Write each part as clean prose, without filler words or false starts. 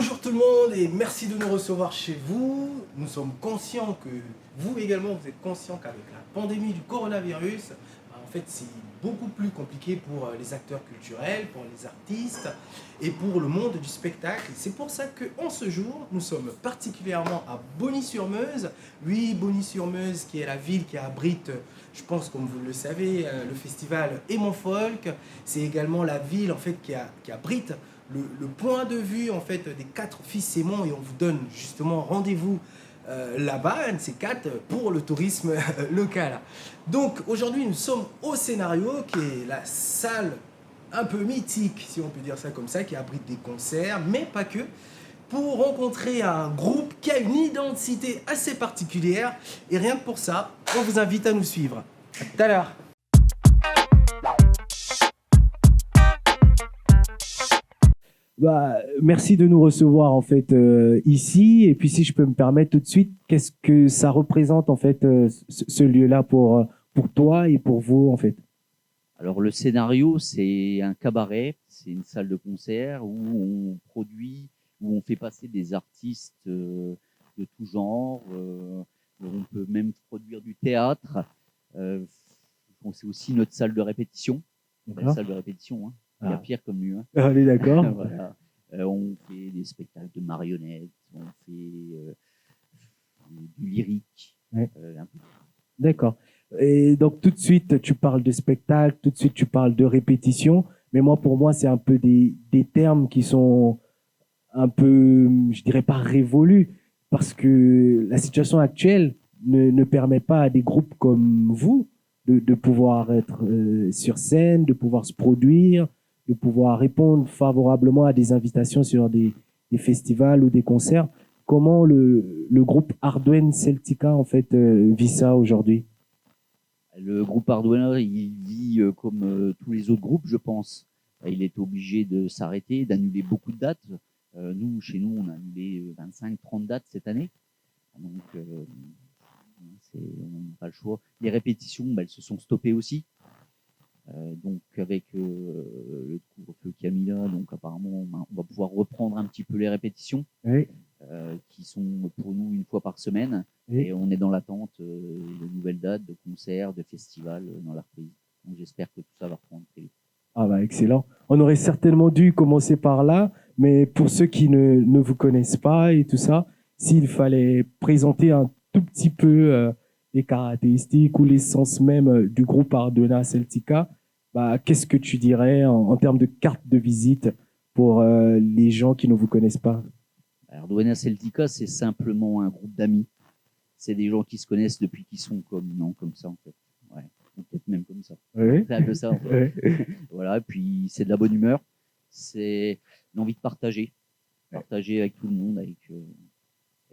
Bonjour tout le monde et merci de nous recevoir chez vous. Nous sommes conscients que vous également, vous êtes conscients qu'avec la pandémie du coronavirus, en fait, c'est beaucoup plus compliqué pour les acteurs culturels, pour les artistes et pour le monde du spectacle. C'est pour ça qu'en ce jour, nous sommes particulièrement à Bogny-sur-Meuse. Oui, Bogny-sur-Meuse qui est la ville qui abrite, je pense comme vous le savez, le festival Aimons Folk. C'est également la ville en fait qui abrite le point de vue en fait des 4 fils aimants et on vous donne justement rendez-vous là-bas, un de ces 4, pour le tourisme local. Donc aujourd'hui nous sommes au Scénario qui est la salle un peu mythique, si on peut dire ça comme ça, qui abrite des concerts, mais pas que, pour rencontrer un groupe qui a une identité assez particulière et rien que pour ça, on vous invite à nous suivre. À tout à l'heure. Merci de nous recevoir en fait ici. Et puis si je peux me permettre tout de suite, qu'est-ce que ça représente en fait ce lieu-là pour toi et pour vous en fait? Alors le Scénario, c'est un cabaret, c'est une salle de concert où on produit, où on fait passer des artistes de tout genre. On peut même produire du théâtre. C'est aussi notre salle de répétition. La salle de répétition, hein. Il y a pire comme lui. Hein. Allez, d'accord. Voilà. On fait des spectacles de marionnettes, on fait du lyrique. Ouais. Un peu. D'accord. Et donc tout de suite, tu parles de spectacle, tout de suite, tu parles de répétition. Mais pour moi, c'est un peu des termes qui sont un peu, je dirais pas révolus, parce que la situation actuelle ne permet pas à des groupes comme vous de pouvoir être sur scène, de pouvoir se produire, de pouvoir répondre favorablement à des invitations sur des festivals ou des concerts. Comment le groupe Hardwell Celtica en fait vit ça aujourd'hui? Le groupe Hardwell, il vit comme tous les autres groupes, je pense. Il est obligé de s'arrêter, d'annuler beaucoup de dates. Chez nous, on a annulé 25-30 dates cette année. Donc, on n'a pas le choix. Les répétitions, elles se sont stoppées aussi. Donc avec le couvre-feu qu'il y a mis là, donc apparemment on va pouvoir reprendre un petit peu les répétitions, oui. Qui sont pour nous une fois par semaine, oui. Et on est dans l'attente de nouvelles dates, de concerts, de festivals dans la reprise. Donc j'espère que tout ça va reprendre très vite. Excellent. On aurait certainement dû commencer par là, mais pour ceux qui ne vous connaissent pas et tout ça, s'il fallait présenter un tout petit peu les caractéristiques ou l'essence même du groupe Hardwell Celtica, qu'est-ce que tu dirais en termes de carte de visite pour les gens qui ne vous connaissent pas? Hardwell Celtica, c'est simplement un groupe d'amis. C'est des gens qui se connaissent depuis qu'ils sont comme ça en fait. Ouais, peut-être même comme ça. Oui. C'est un peu ça en fait. Oui. Voilà, et puis c'est de la bonne humeur. C'est l'envie de partager. Partager avec tout le monde, et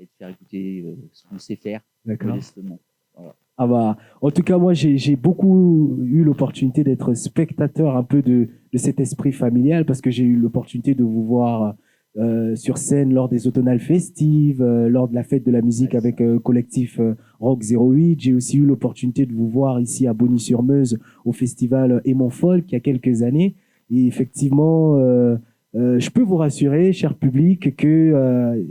de faire écouter ce qu'on sait faire modestement. Voilà. En tout cas, moi, j'ai beaucoup eu l'opportunité d'être spectateur un peu de cet esprit familial parce que j'ai eu l'opportunité de vous voir sur scène lors des automnales festives, lors de la fête de la musique avec collectif Rock 08. J'ai aussi eu l'opportunité de vous voir ici à Bogny-sur-Meuse au festival Aimons Folk il y a quelques années. Et effectivement, je peux vous rassurer, cher public, que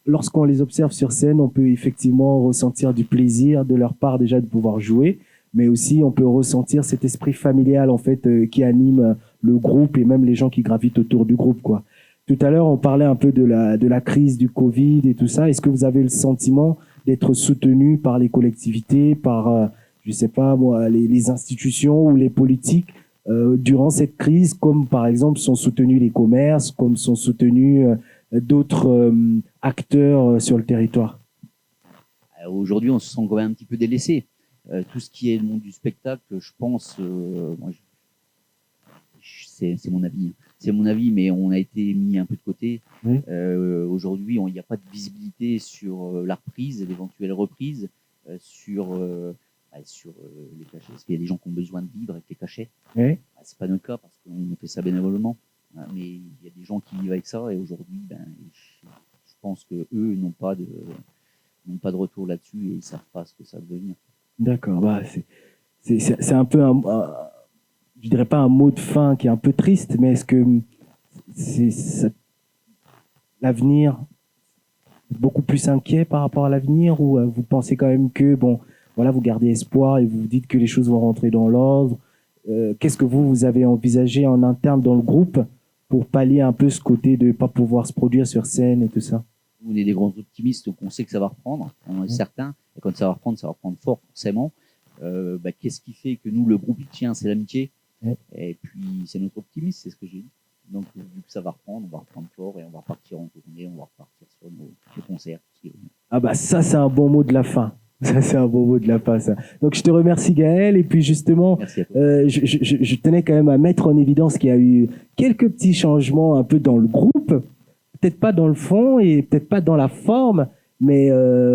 lorsqu'on les observe sur scène, on peut effectivement ressentir du plaisir de leur part déjà de pouvoir jouer, mais aussi on peut ressentir cet esprit familial en fait qui anime le groupe et même les gens qui gravitent autour du groupe, quoi. Tout à l'heure, on parlait un peu de la crise du Covid et tout ça. Est-ce que vous avez le sentiment d'être soutenu par les collectivités, par, je sais pas moi, les institutions ou les politiques durant cette crise, comme par exemple sont soutenus les commerces, comme sont soutenus d'autres acteurs sur le territoire? Aujourd'hui, on se sent quand même un petit peu délaissé. Tout ce qui est le monde du spectacle, je pense, c'est mon avis. C'est mon avis, mais on a été mis un peu de côté. Oui. Aujourd'hui, il n'y a pas de visibilité sur la reprise, l'éventuelle reprise, sur les cachets. Parce qu'il y a des gens qui ont besoin de vivre avec les cachets. Oui. C'est pas notre cas parce qu'on fait ça bénévolement. Mais il y a des gens qui vivent avec ça et aujourd'hui, je pense que eux n'ont pas de retour là-dessus et ils savent pas ce que ça veut devenir. D'accord. C'est un peu je dirais pas un mot de fin qui est un peu triste, mais est-ce que l'avenir, beaucoup plus inquiet par rapport à l'avenir, ou vous pensez quand même que, bon, voilà, vous gardez espoir et vous vous dites que les choses vont rentrer dans l'ordre? Qu'est-ce que vous avez envisagé en interne dans le groupe pour pallier un peu ce côté de ne pas pouvoir se produire sur scène et tout ça? On est des grands optimistes, donc on sait que ça va reprendre, on est certain. Et quand ça va reprendre fort, forcément. Qu'est-ce qui fait que nous, le groupe, il tient, c'est l'amitié. Et puis, c'est notre optimisme, c'est ce que j'ai dit. Donc, vu que ça va reprendre, on va reprendre fort et on va repartir en tournée, on va repartir sur nos concerts. Ah bah ça, c'est un bon mot de la fin. Ça, c'est un bon mot de la fin, ça. Donc, je te remercie, Gaël. Et puis, justement, je tenais quand même à mettre en évidence qu'il y a eu quelques petits changements un peu dans le groupe. Peut-être pas dans le fond et peut-être pas dans la forme. Mais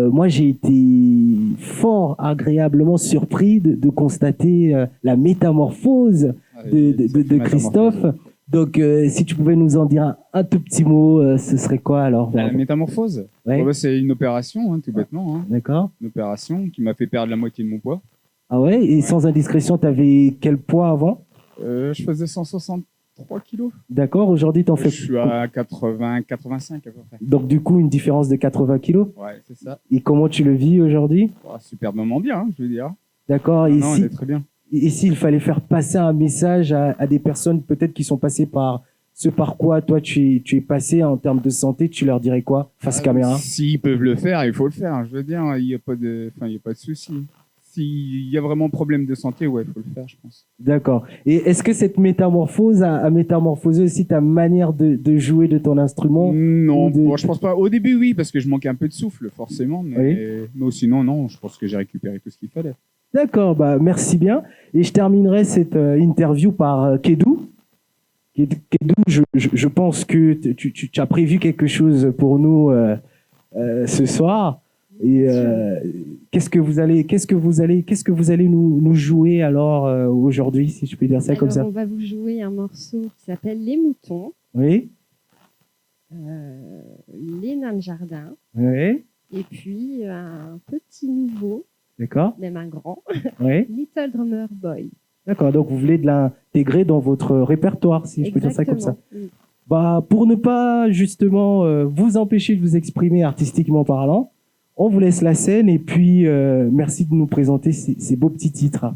moi, j'ai été fort agréablement surpris de constater la métamorphose de Christophe. Donc, si tu pouvais nous en dire un tout petit mot, ce serait quoi alors? La métamorphose, c'est une opération, tout bêtement. D'accord. Une opération qui m'a fait perdre la moitié de mon poids. Ah ouais? Et sans indiscrétion, tu avais quel poids avant? Je faisais 163 kilos. D'accord. Aujourd'hui, tu en fais... Je suis à 80, 85 à peu près. Donc, du coup, une différence de 80 kilos? Ouais, c'est ça. Et comment tu le vis aujourd'hui? Superbement bien, je veux dire. D'accord. Non, on est très bien. Et s'il fallait faire passer un message à des personnes peut-être qui sont passées par ce par quoi toi tu es passé en termes de santé, tu leur dirais quoi face caméra? S'ils peuvent le faire, il faut le faire. Je veux dire, il n'y a pas de souci. S'il y a vraiment problème de santé, ouais, il faut le faire, je pense. D'accord. Et est-ce que cette métamorphose a métamorphosé aussi ta manière de jouer de ton instrument? Non, bon, je pense pas. Au début, oui, parce que je manquais un peu de souffle, forcément. Mais sinon, non, je pense que j'ai récupéré tout ce qu'il fallait. D'accord, bah merci bien. Et je terminerai cette interview par Kedou. Kedou, je pense que tu as prévu quelque chose pour nous ce soir. Et qu'est-ce que vous allez nous jouer alors aujourd'hui, si je peux dire ça comme ça? On va vous jouer un morceau qui s'appelle Les Moutons. Oui. Les Nains de Jardin. Oui. Et puis un petit nouveau. D'accord. Même un grand. Oui. Little Drummer Boy. D'accord, donc vous voulez de l'intégrer dans votre répertoire, si je peux dire ça comme ça. Oui. Bah, pour ne pas justement vous empêcher de vous exprimer artistiquement parlant, on vous laisse la scène et puis merci de nous présenter ces beaux petits titres.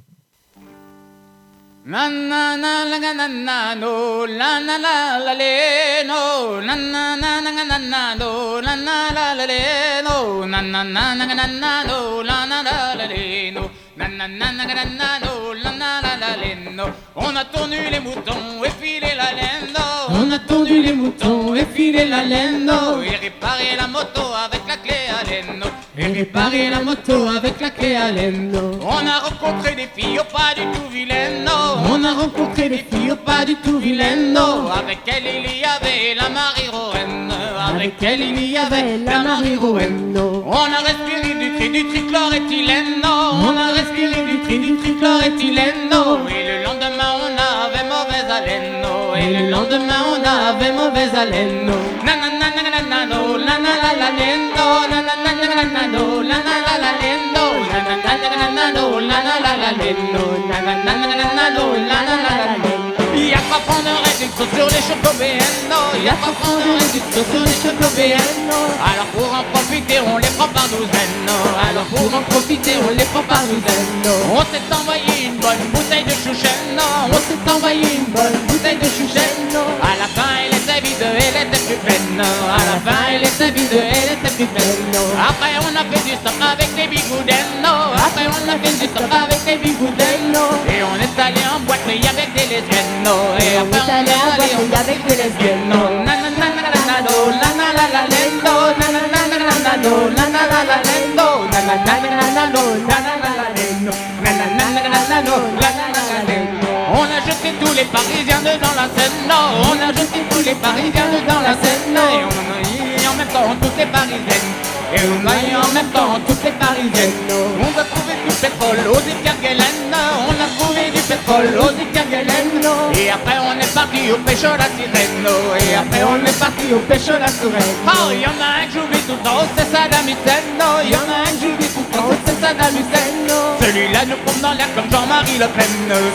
Na na na la na na no la na la la le no na na na na na na no la na la la le no na na na na na na no la na la la le no na na na na na na no la na la la le no. On a tourné les moutons et filé la laine no. On a tourné les moutons et filé la laine no. Et réparé la moto avec la clé à laine no. Et réparé la moto avec la clé à laine no. On a rencontré des filles pas du tout vilaines no. On a rencontré des filles pas du tout vilaines no. Avec elle il y avait la Marie-Rowen. Avec elle il y avait la Marie-Rowen no. On a respiré du trichloroéthylène no. On a respiré du trichloroéthylène no. Et le lendemain on avait mauvaise haleine no. Et le lendemain on avait mauvaise haleine no. Na na na na na na no. La na la la no. Na na na na na na no. La na la la no. Na na na na na na no. La na la la no. Na na na na na na no. La na la la no. Y'a pas prendre un réduction sur les chocobéennes, non. Y'a pas prendre un réduction sur les chocobéennes, non. Alors pour en profiter, on les prend par douzaine, non. Alors pour en profiter, on les prend par douzaine, non. On s'est envoyé une bonne bouteille de chouchen, non. On s'est envoyé une bonne bouteille de chouchen, non. À la fin, elle était vide, elle était plus pleine, non. À la fin, elle était vide, elle était plus pleine, non. Après, on a fait du stop avec les bigoudens, non. Après, on a fait du stop avec les bigoudens, non. Et on est allé en boîte, mais avec des lesbiennes, non. Et après on est allé avec des lesbiennes, non. Na na na na na no, la na la la lendo, na na na na na no, la na la la lendo, na na na na na no, la na la la lendo, na na na na na no, la na la la lendo. On a jeté tous les Parisiens dedans la Seine, non. On a jeté tous les Parisiens dedans la Seine, non. Et on a eu en même temps toutes les Parisiennes. Et on a eu en même temps toutes les Parisiennes. On va trouver du pétrole aux Écarguelen. On a trouvé du pétrole aux Écarguelen. Et après on est parti au pêche à la sirène. Et après on est parti au pêche à la sirène. Oh, y'en a un que j'oublie tout le temps, c'est Saddam Hussein. Il y en a un que j'oublie tout le temps, c'est Saddam Hussein. Celui-là nous pompe dans l'air comme Jean-Marie Le Pen.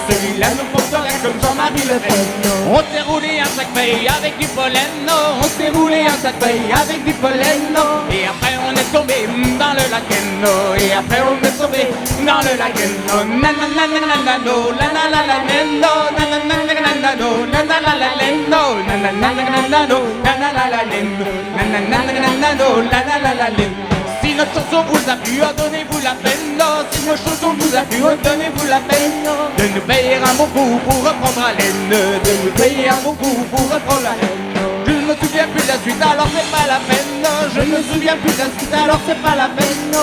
Celui-là nous pompe dans l'air comme Jean-Marie Le Pen. On s'est roulé un sac paye avec du pollen. On s'est roulé un sac paye avec du pollen. Et après on est tombé dans le lac Enno. Et après on est tombé dans le lac Enno. Nananananano, nanalalalendo, nananananano, nanalalalendo, nananananano, nanalalalendo, nananananano, nanalalalendo. Si notre chanson vous a plu, donnez-vous la peine. Si notre chanson vous a plu, donnez-vous la peine de nous payer un bon coup pour reprendre haleine. De nous payer un bon coup pour reprendre haleine. Je ne me souviens plus de la suite, alors c'est pas la peine. Je ne me souviens plus de la suite, alors c'est pas la peine.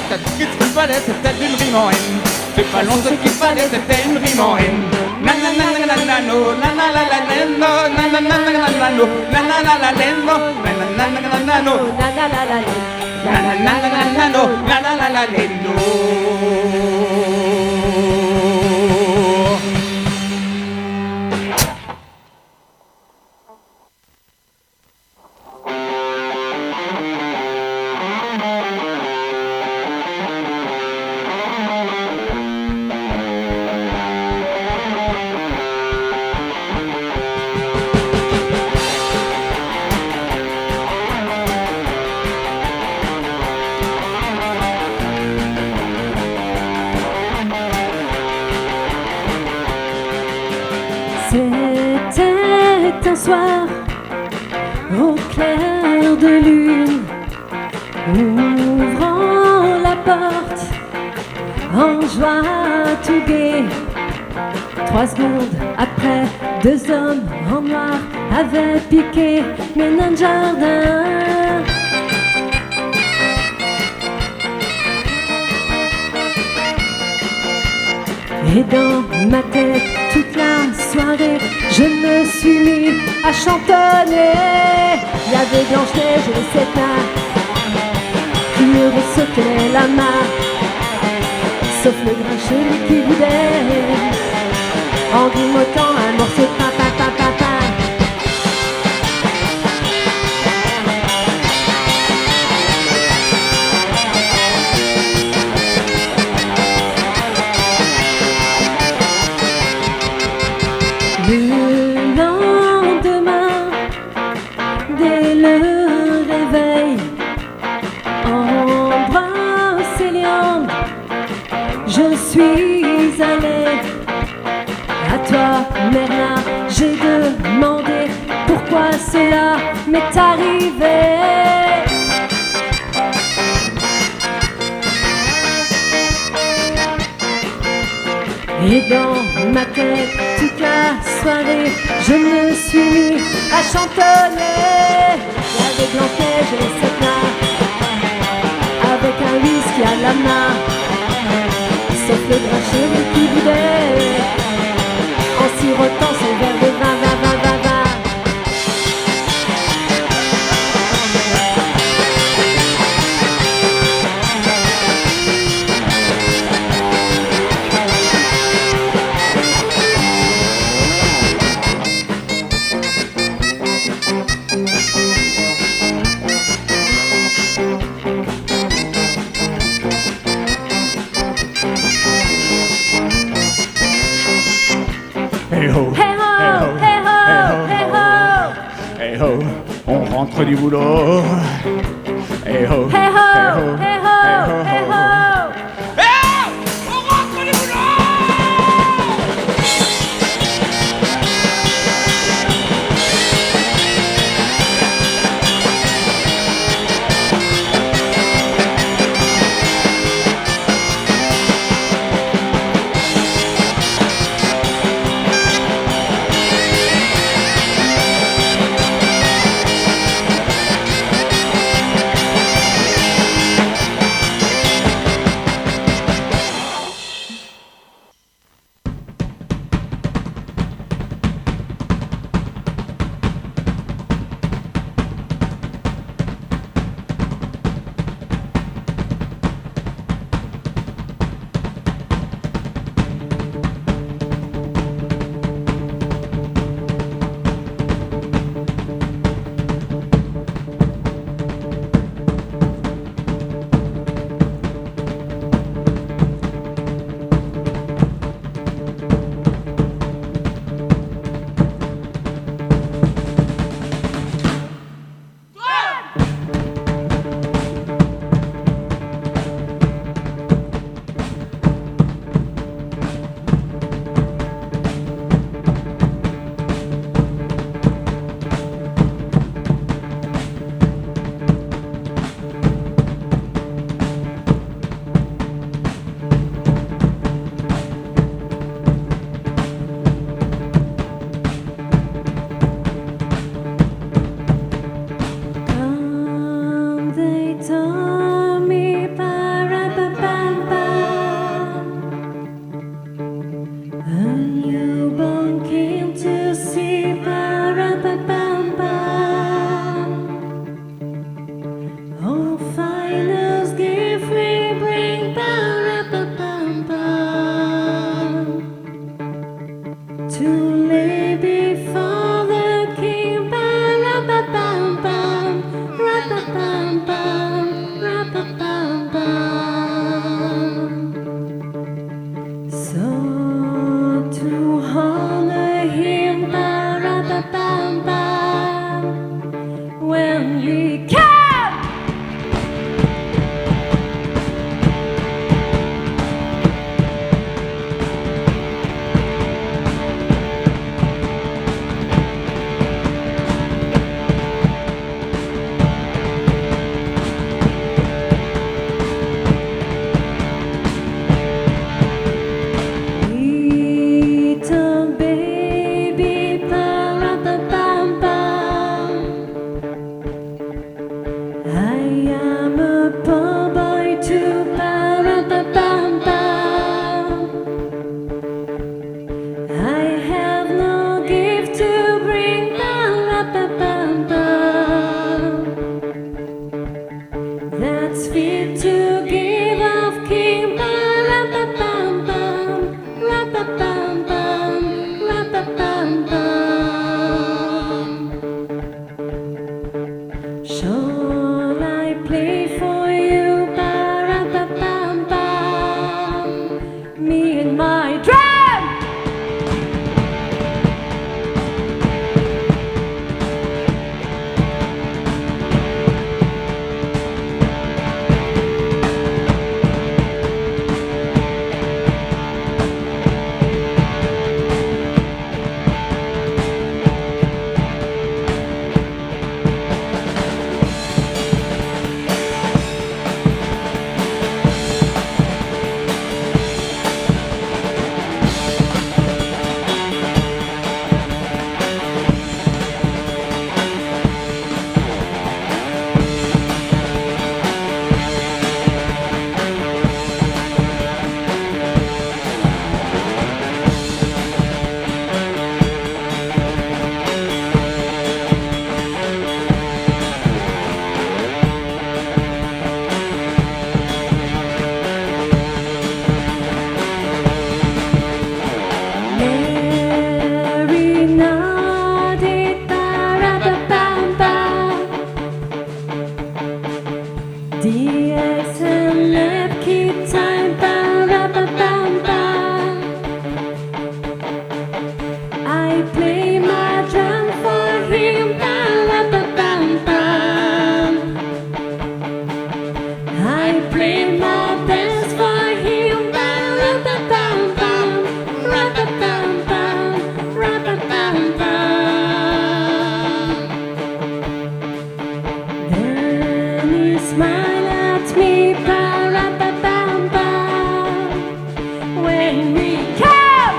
Ce qu'il fallait, c'était une rime en haine. C'est pas long, ce qu'il fallait, c'était une rime en haine. Nananananano, nanalalalendo, nananananano, nanalalalendo, nananananano, nanalalalendo. La la la la la no, la la la la no. C'était un soir au clair de lune, ouvrant la porte en joie tout gai. 3 secondes après, 2 hommes en noir avaient piqué mes nains de jardin. Et dans ma tête, toute la soirée, je me suis mis à chantonner. Il y avait Blanche-Neige et les 7 nains qui me ressautaient la main, sauf le grincheux lui qui boudait en grimotant un morceau de pain, pain, pain, pain, pain. Le lendemain, dès le réveil, en Brocéliande, je suis allée à toi, Merlin. J'ai demandé pourquoi cela m'est arrivé. Et dans ma tête, toute la soirée, je me suis mis à chantonner. Il y avait Blanche-Neige et les 7 nains, avec un whisky à la main, sauf le grincheux qui boudait en sirotant son verre de vin, vin, vin, vin, vin. Hey ho, Hey ho, hey ho, hey ho, hey ho, on rentre du boulot. Hey ho, hey ho, hey ho, hey ho. Ra-ba-bam-bam, ra-ba-bam-bam. So to honor him, ba-ra-ba-bam-bam, when we can. Little baby, ba-ra-ba-bam-bam. I am a poor boy too, ba-ra-ba-bam-bam. I have no gift to bring, ba-ra-ba-bam-bam. That's fit to give of king, ba-ra-ba-bam-bam, ra-ba-bam-bam, ra-ba-bam-bam. Shall I play for you, ba-ra-ba-bam-bam, me and my drum? Mary nodded, ba-ra-ba-bam-bam. DS and napkin time, ba-ra-ba-bam-bam. I play my drum for him, ba-ra-ba-bam-bam. I play my best for him, ba-ra-ba-bam-bam, ra-ba-bam-bam, ra-ba-bam-bam. Then he smiled at me, ba-ra-ba-bam-bam, when we come.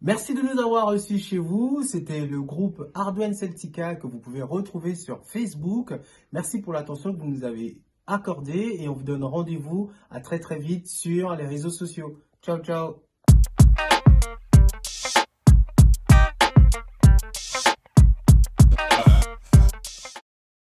Merci de nous avoir reçus chez vous. C'était le groupe Arduenne Celtica que vous pouvez retrouver sur Facebook. Merci pour l'attention que vous nous avez accordée et on vous donne rendez-vous à très vite sur les réseaux sociaux. Ciao, ciao.